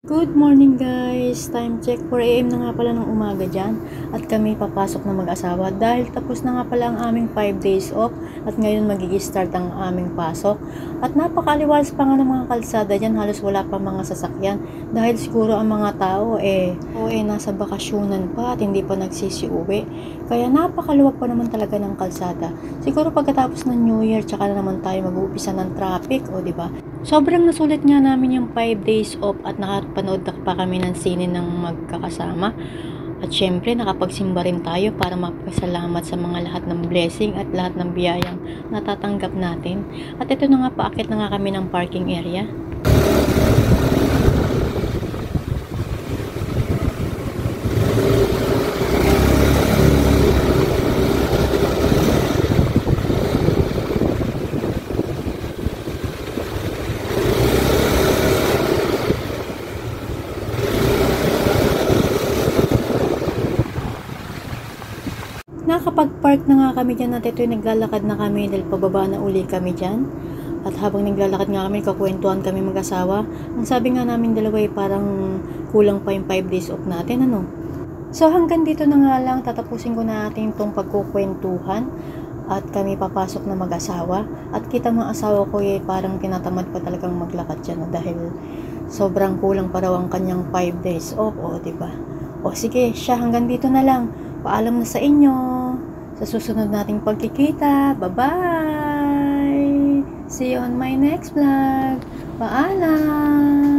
Good morning guys! Time check 4 AM na nga pala ng umaga dyan at kami papasok na mag-asawa dahil tapos na nga pala ang aming 5 days off at ngayon magigistart ang aming pasok at napakaliwalas pa nga ng mga kalsada dyan, halos wala pa mga sasakyan dahil siguro ang mga tao nasa bakasyonan pa at hindi pa nagsisiuwi, kaya napakaluwag pa naman talaga ng kalsada. Siguro pagkatapos ng New Year tsaka na naman tayo mag-uumpisa ng traffic, o diba? Sobrang nasulit nga namin yung 5 days off at nakapanood na pa kami ng sine ng magkakasama. At syempre nakapagsimba rin tayo para magpasalamat sa mga lahat ng blessing at lahat ng biyayang natatanggap natin. At ito na nga, paakit na nga kami ng parking area. Nakapag-park na nga kami dyan at ito'y naglalakad na kami dahil pababa na uli kami dyan. At habang naglalakad nga kami, kakwentuhan kami mag-asawa. Ang sabi nga namin dalawa ay parang kulang pa yung 5 days off natin, ano? So hanggang dito na nga lang, tatapusin ko na natin itong pagkukwentuhan at kami papasok na mag-asawa. At kita mga asawa ko ay parang tinatamad pa talagang maglakad dyan, no? Dahil sobrang kulang pa raw ang kanyang 5 days off, o diba? O sige, siya hanggang dito na lang. Paalam na sa inyo. Sa susunod nating pagkikita. Bye-bye! See you on my next vlog. Paalam!